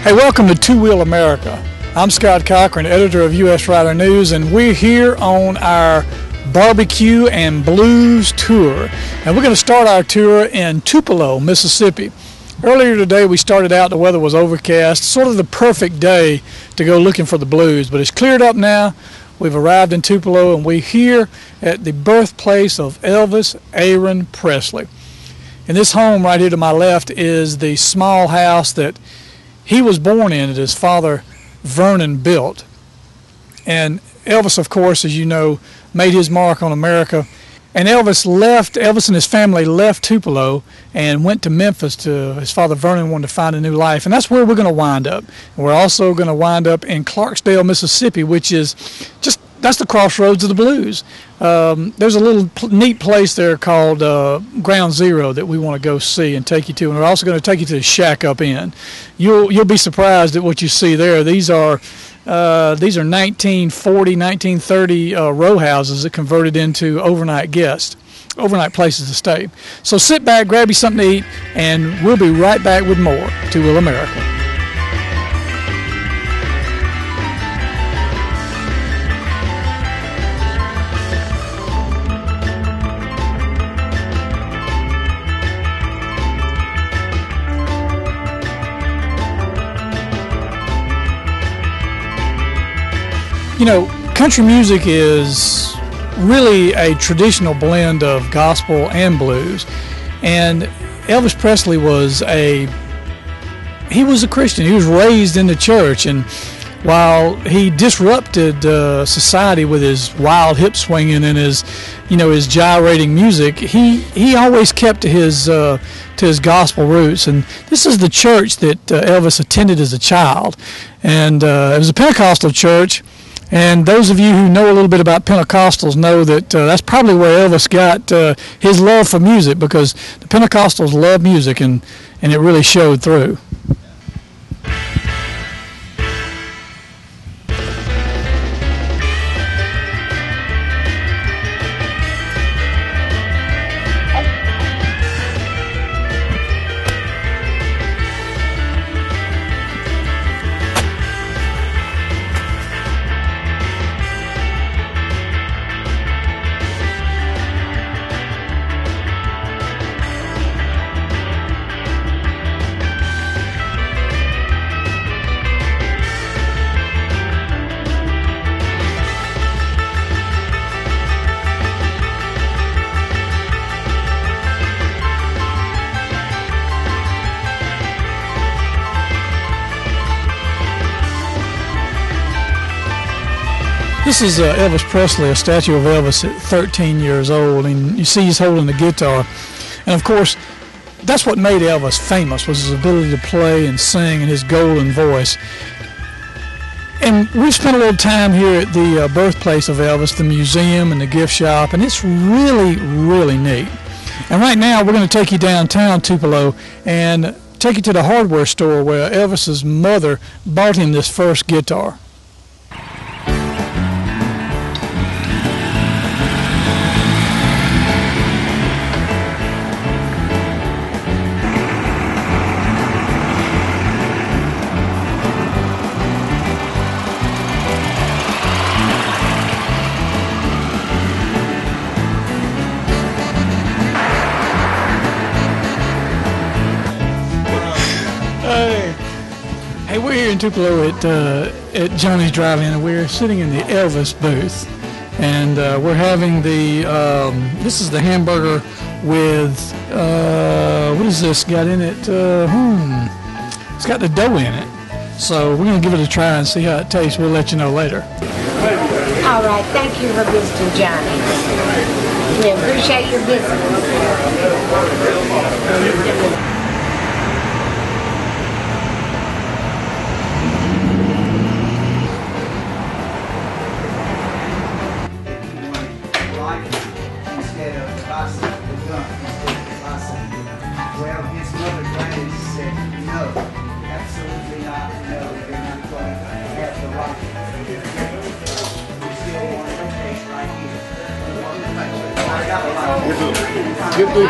Hey, welcome to Two Wheel America. I'm Scott Cochran, editor of U.S. Rider News, and we're here on our barbecue and blues tour. And we're going to start our tour in Tupelo, Mississippi. Earlier today we started out, the weather was overcast, sort of the perfect day to go looking for the blues, but it's cleared up now. We've arrived in Tupelo and we're here at the birthplace of Elvis Aaron Presley. And this home right here to my left is the small house that he was born in that his father Vernon built. And Elvis, of course, as you know, made his mark on America. And Elvis and his family left Tupelo and went to Memphis. His father Vernon wanted to find a new life, and that's where we're going to wind up. And we're also going to wind up in Clarksdale, Mississippi, which is that's the crossroads of the blues. There's a little neat place there called Ground Zero that we want to go see and take you to, and we're also going to take you to the Shack Up Inn. You'll be surprised at what you see there. These are 1940, 1930 row houses that converted into overnight places to stay. So sit back, grab you something to eat, and we'll be right back with more Two Wheel America. You know, country music is really a traditional blend of gospel and blues, and Elvis Presley was a Christian. He was raised in the church, and while he disrupted society with his wild hip swinging and his gyrating music, he always kept to his gospel roots. And this is the church that Elvis attended as a child, and it was a Pentecostal church. And those of you who know a little bit about Pentecostals know that that's probably where Elvis got his love for music, because the Pentecostals love music, and it really showed through. This is Elvis Presley, a statue of Elvis at 13 years old, and you see he's holding the guitar. And of course, that's what made Elvis famous, was his ability to play and sing and his golden voice. And we've spent a little time here at the birthplace of Elvis, the museum and the gift shop, and it's really, really neat. And right now we're going to take you downtown Tupelo and take you to the hardware store where Elvis's mother bought him this first guitar. Hey, we're here in Tupelo at Johnny's Drive-In, and we're sitting in the Elvis booth, and we're having this is the hamburger with what is this got in it? It's got the dough in it. So we're gonna give it a try and see how it tastes. We'll let you know later. All right, thank you for visiting Johnny's. We appreciate your visit. Well, his mother Gladys said, no, absolutely not, no, you're not going to have the right. We still want to taste right here. Get the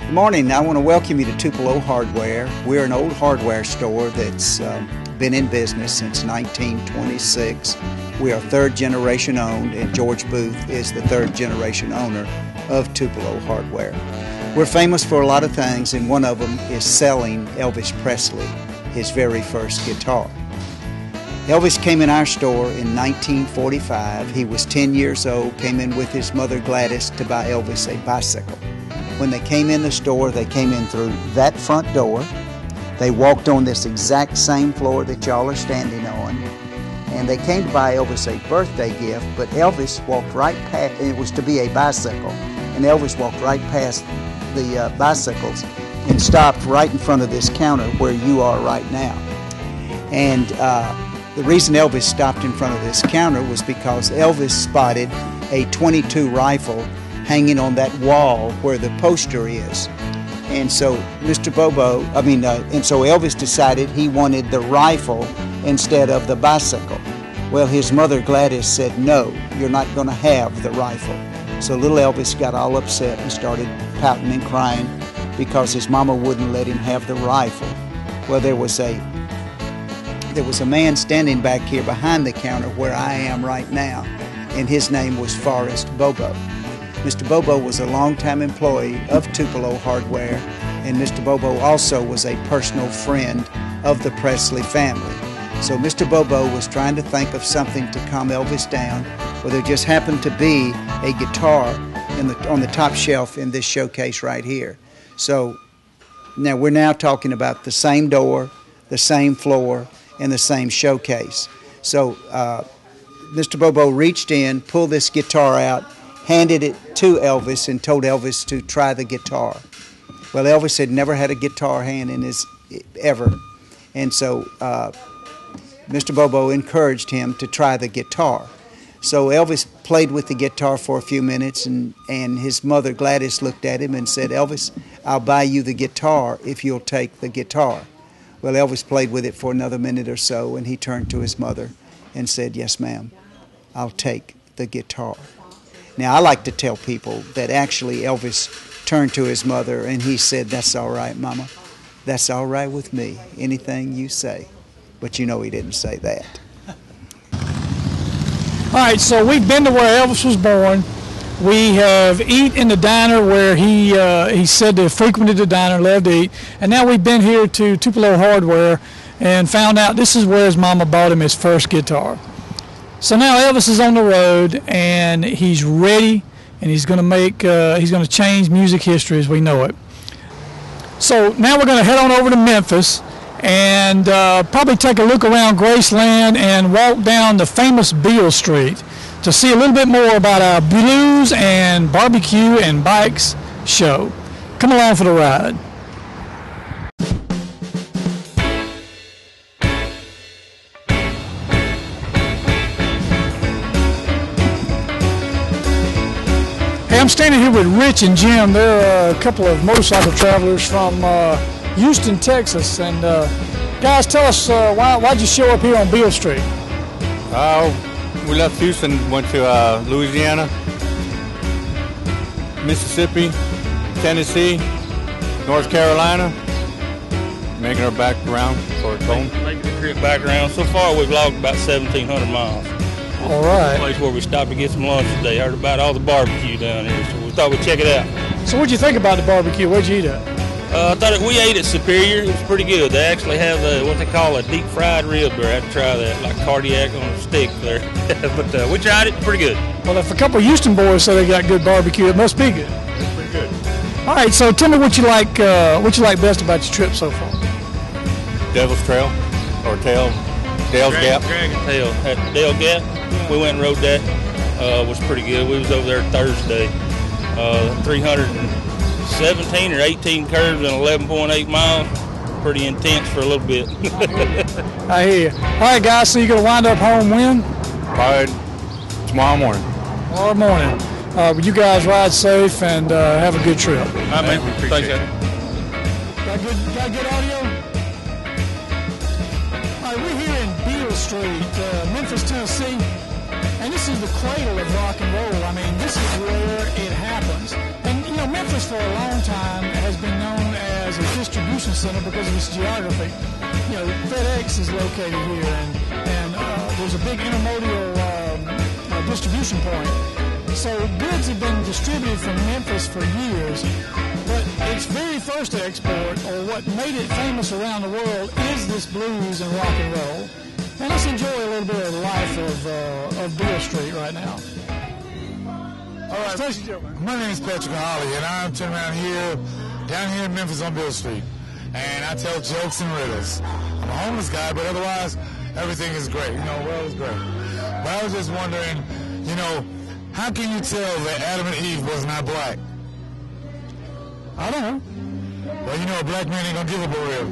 Good morning. I want to welcome you to Tupelo Hardware. We're an old hardware store that's been in business since 1926. We are third generation owned, and George Booth is the third generation owner of Tupelo Hardware. We're famous for a lot of things, and one of them is selling Elvis Presley his very first guitar. Elvis came in our store in 1945. He was 10 years old, came in with his mother Gladys to buy Elvis a bicycle. When they came in the store, they came in through that front door. They walked on this exact same floor that y'all are standing on, and they came to buy Elvis a birthday gift, but Elvis walked right past, and it was to be a bicycle, and Elvis walked right past the bicycles and stopped right in front of this counter where you are right now. And the reason Elvis stopped in front of this counter was because Elvis spotted a .22 rifle hanging on that wall where the poster is. And so so Elvis decided he wanted the rifle instead of the bicycle. Well, his mother Gladys said, "No, you're not going to have the rifle." So little Elvis got all upset and started pouting and crying because his mama wouldn't let him have the rifle. Well, there was a man standing back here behind the counter where I am right now, and his name was Forrest Bobo. Mr. Bobo was a longtime employee of Tupelo Hardware, and Mr. Bobo also was a personal friend of the Presley family. So Mr. Bobo was trying to think of something to calm Elvis down. Well, there just happened to be a guitar on the top shelf in this showcase right here. So now we're talking about the same door, the same floor, and the same showcase. So Mr. Bobo reached in, pulled this guitar out, handed it to Elvis, and told Elvis to try the guitar. Well, Elvis had never had a guitar hand in his ever, and so Mr. Bobo encouraged him to try the guitar. So Elvis played with the guitar for a few minutes, and his mother Gladys looked at him and said, "Elvis, I'll buy you the guitar if you'll take the guitar." Well, Elvis played with it for another minute or so, and he turned to his mother and said, "Yes, ma'am, I'll take the guitar." Now, I like to tell people that actually Elvis turned to his mother and he said, "That's all right, Mama. That's all right with me. Anything you say." But you know he didn't say that. All right, so we've been to where Elvis was born. We have eaten in the diner where he said to frequented the diner, loved to eat. And now we've been here to Tupelo Hardware and found out this is where his mama bought him his first guitar. So now Elvis is on the road and he's ready, and he's going to change music history as we know it. So now we're going to head on over to Memphis and probably take a look around Graceland and walk down the famous Beale Street to see a little bit more about our Blues and Barbecue and Bikes show. Come along for the ride. Hey, I'm standing here with Rich and Jim. They're a couple of motorcycle travelers from Houston, Texas. And guys, tell us why'd you show up here on Beale Street? We left Houston, went to Louisiana, Mississippi, Tennessee, North Carolina, making our back around towards home. Making the trip back around. So far, we've logged about 1,700 miles. All right. The place where we stopped to get some lunch today. Heard about all the barbecue down here, so we thought we'd check it out. So what'd you think about the barbecue? What'd you eat at? We ate at Superior. It was pretty good. They actually have what they call a deep fried rib there. I had to try that, like cardiac on a stick there. But we tried it. Pretty good. Well, if a couple of Houston boys say they got good barbecue, it must be good. It's pretty good. All right. So tell me what you like best about your trip so far. Devil's Trail, or Dale's Gap. Dragon Tail at Dale Gap. We went and rode that. Was pretty good. We was over there Thursday. 317 or 18 curves and 11.8 miles. Pretty intense for a little bit. I hear you. All right, guys. So you're gonna wind up home when? Probably tomorrow morning. Tomorrow morning. You guys ride safe and have a good trip. All right, man. Thanks, Got good audio? All right, we're here in Beale Street, Memphis, Tennessee, and this is the cradle of rock and roll. I mean, this is where it happens. And You know, Memphis for a long time has been known as a distribution center because of its geography. You know, FedEx is located here, and there's a big intermodal distribution point. So goods have been distributed from Memphis for years, but its very first export, or what made it famous around the world, is this blues and rock and roll. And let's enjoy a little bit of the life of Beale Street right now. All right, my name is Patrick Holly, and I'm turning around here, down here in Memphis on Beale Street, and I tell jokes and riddles. I'm a homeless guy, but otherwise, everything is great. You know, world is great. But I was just wondering, you know, how can you tell that Adam and Eve was not black? I don't know. Well, you know, a black man ain't gonna give up a rib.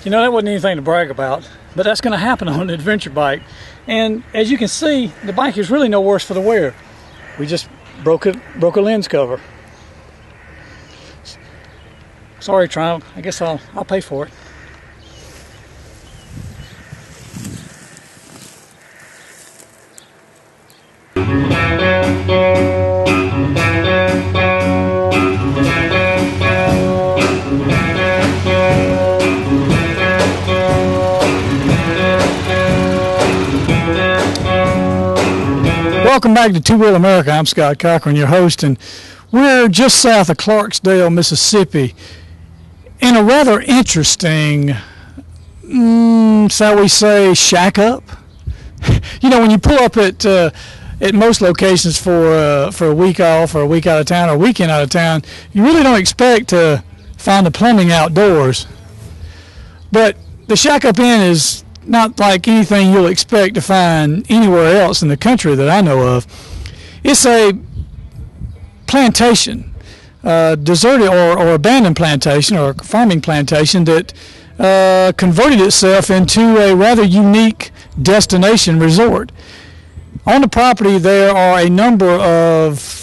You know, that wasn't anything to brag about, but that's going to happen on an adventure bike. And as you can see, the bike is really no worse for the wear. We just broke a lens cover. Sorry, Triumph. I guess I'll pay for it. Welcome back to Two Wheel America. I'm Scott Cochran, your host, and we're just south of Clarksdale, Mississippi, in a rather interesting, shall we say, shack up. You know, when you pull up at most locations for a week off or a week out of town or a weekend out of town, you really don't expect to find the plumbing outdoors. But the Shack Up Inn is not like anything you'll expect to find anywhere else in the country that I know of. It's a plantation, deserted or abandoned plantation or farming plantation that converted itself into a rather unique destination resort. On the property there are a number of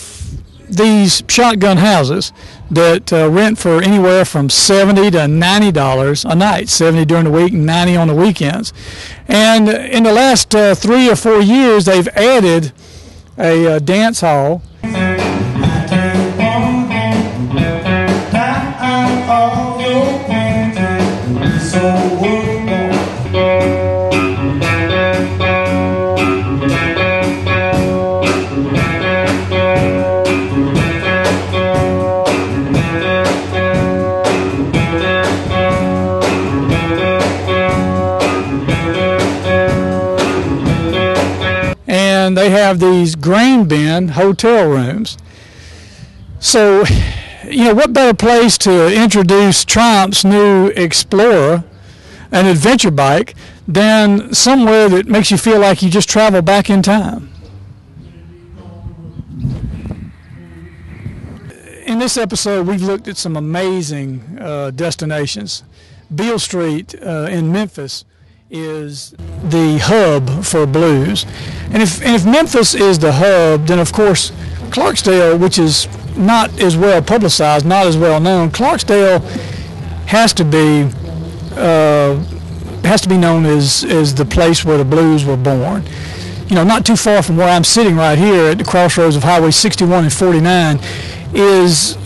these shotgun houses that rent for anywhere from $70 to $90 a night, 70 during the week and 90 on the weekends. And in the last 3 or 4 years, they've added a dance hall. And they have these grain bin hotel rooms. So, you know, what better place to introduce Triumph's new Explorer, an adventure bike, than somewhere that makes you feel like you just travel back in time. In this episode, we've looked at some amazing destinations. Beale Street in Memphis is the hub for blues. And if Memphis is the hub, then of course Clarksdale, which is not as well publicized, not as well known, Clarksdale has to be known as the place where the blues were born. You know, not too far from where I'm sitting right here at the crossroads of Highway 61 and 49 is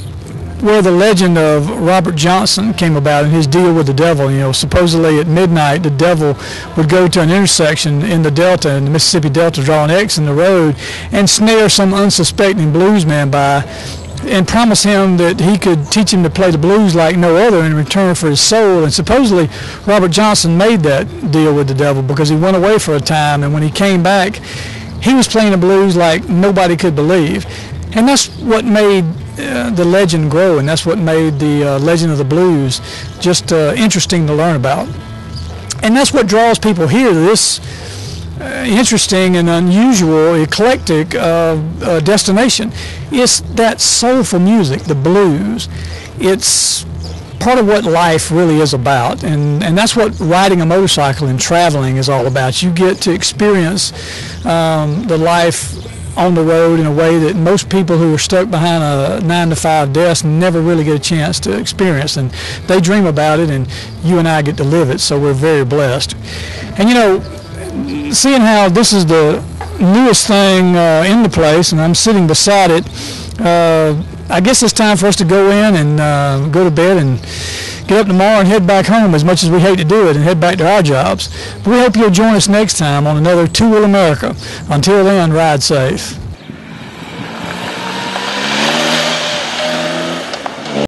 where the legend of Robert Johnson came about and his deal with the devil. You know, supposedly at midnight the devil would go to an intersection in the Delta, in the Mississippi Delta, draw an X in the road and snare some unsuspecting bluesman by and promise him that he could teach him to play the blues like no other in return for his soul. And supposedly Robert Johnson made that deal with the devil because he went away for a time, and when he came back he was playing the blues like nobody could believe. And that's what made the legend grow, and that's what made the legend of the blues just interesting to learn about. And that's what draws people here to this interesting and unusual, eclectic destination. It's that soulful music, the blues. It's part of what life really is about, and that's what riding a motorcycle and traveling is all about. You get to experience the life on the road in a way that most people who are stuck behind a 9-to-5 desk never really get a chance to experience, and they dream about it, and you and I get to live it, so we're very blessed. And you know, seeing how this is the newest thing in the place, and I'm sitting beside it, I guess it's time for us to go in and go to bed and get up tomorrow and head back home, as much as we hate to do it, and head back to our jobs. But we hope you'll join us next time on another Two Wheel America. Until then, ride safe.